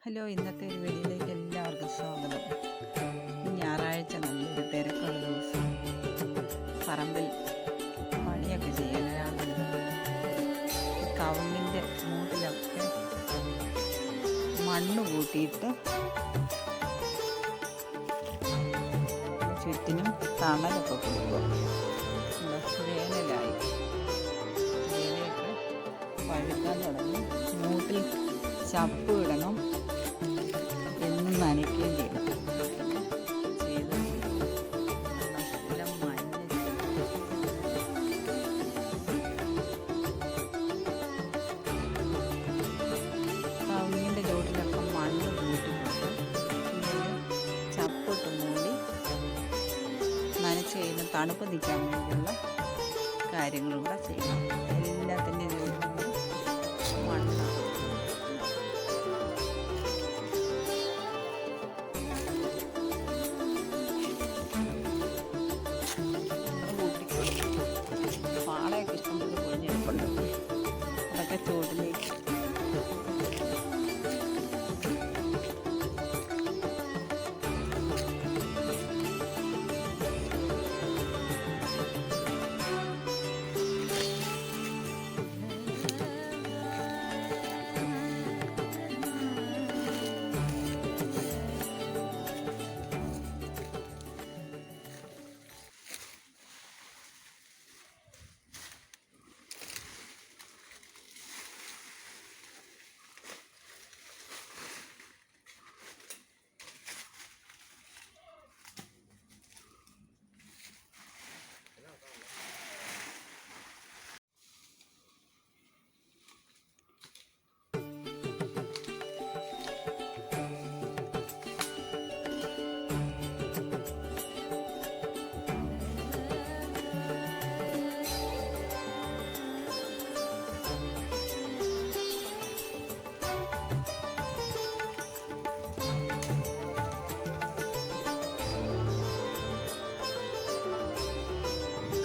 Hello, ഇന്നത്തെ ഒരു വീഡിയോയിലേക്ക് എല്ലാവർക്കും സ്വാഗതം. ഞായറാഴ്ച നല്ലൊരു തിരക്കുള്ള ദിവസം. പറമ്പിൽ പണിയൊക്കെ ചെയ്യാൻ കവുങ്ങിൻ്റെ മൂട്ടിലൊക്കെ മണ്ണ് കൂട്ടിയിട്ട് ചുറ്റിനും തണലൊക്കെ കൊടുക്കും. വേനലായി, വേലയൊക്കെ പഴുക്കാൻ തുടങ്ങി. മൂട്ടിൽ ചപ്പ് ഇടണം, എന്നും നനയ്ക്കുകയും ചെയ്യണം. നല്ല മഞ്ഞ കവുങ്ങിൻ്റെ ചോട്ടിലൊക്കെ മണ്ണ് കൂട്ടിക്കൊണ്ട് ചപ്പിട്ട് മൂടി നനച്ച് കഴിയുമ്പോൾ തണുപ്പ് നിൽക്കാൻ വേണ്ടിയുള്ള കാര്യങ്ങളും കൂടെ ചെയ്യണം. എല്ലാത്തിൻ്റെ ചോട്ടിലും മണ്ണ് പാളയൊക്കെ ഇഷ്ടംപോലെ പൊഴിഞ്ഞെടുപ്പുണ്ട്. അതൊക്കെ ചൂടിലേക്ക്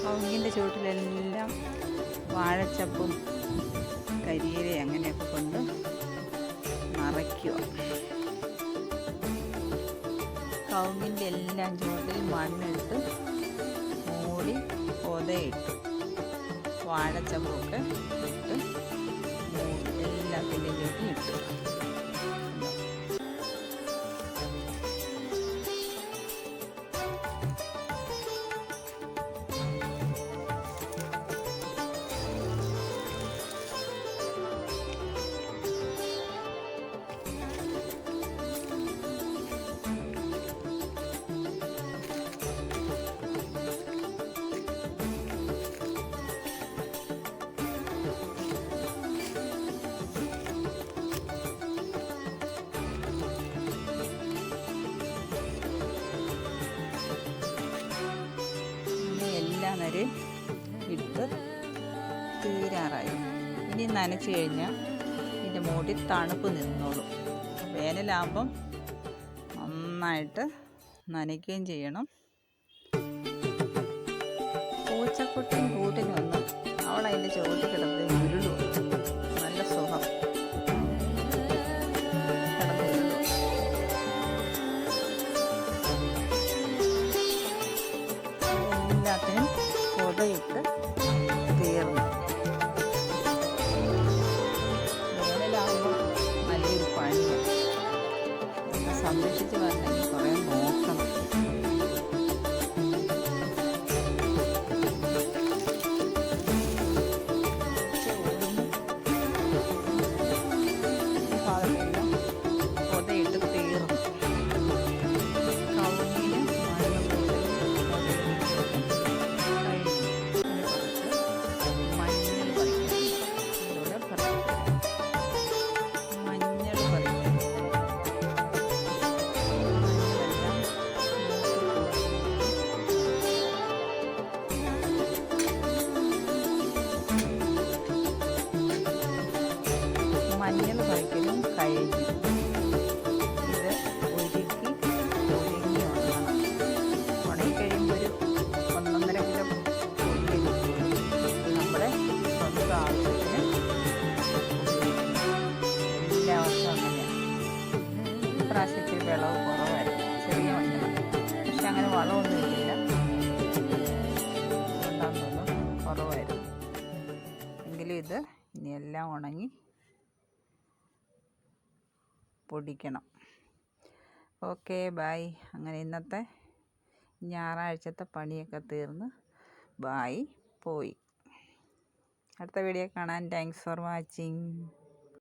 കവുങ്ങിൻ്റെ ചുവട്ടിലെല്ലാം വാഴച്ചപ്പും കരിയില അങ്ങനെയൊക്കെ കൊണ്ട് നിറയ്ക്കുക. കവുങ്ങിൻ്റെ എല്ലാം ചുവട്ടിൽ മണ്ണിട്ട് മൂടി പൊതയിട്ട് വാഴച്ചപ്പൊക്കെ ഇട്ട് എല്ലാത്തിൻ്റെ ചുവട്ടിൽ ഇട്ട് നര് ഇട്ട് തീരാറായി. ഇനി നനച്ച് കഴിഞ്ഞാൽ ഇതിൻ്റെ മൂടി തണുപ്പ് നിന്നോളും. വേനലാകുമ്പം നന്നായിട്ട് നനയ്ക്കുകയും ചെയ്യണം. പൂച്ചക്കുട്ടിയും കൂട്ടിന് വന്ന് അവളതിൻ്റെ ചുവട്ടിൽ കിടന്ന് ഉരുളും. നല്ല സുഖം. എല്ലാത്തിനും പൊതയിട്ട് തീർന്നു. വേനലാകുമ്പോൾ നല്ലൊരു പണിയാണ്. സംരക്ഷിച്ച് വരണമെങ്കിൽ കുറേ നോക്കണം. ഈ ഭാഗത്തെല്ലാം പൊതയിട്ട് തീർന്നു. മഞ്ഞൾ പറിക്കലും കഴിഞ്ഞു. പ്രാവശ്യം ഇച്ചിരി വിളവ് കുറവായിരുന്നു, ചെറിയ മഞ്ഞളാണ്. പക്ഷെ അങ്ങനെ വളമൊന്നും ഇല്ല, അതുകൊണ്ടാണെന്ന് കുറവായിരുന്നു. എങ്കിലും ഇത് ഇനി എല്ലാം ഉണങ്ങി പൊടിക്കണം. Okay bye. അങ്ങനെ ഇന്നത്തെ ഞായറാഴ്ചത്തെ പണിയൊക്കെ തീർന്ന് ബായ് പോയി. അടുത്ത വീഡിയോ കാണാൻ താങ്ക്സ് ഫോർ വാച്ചിങ്.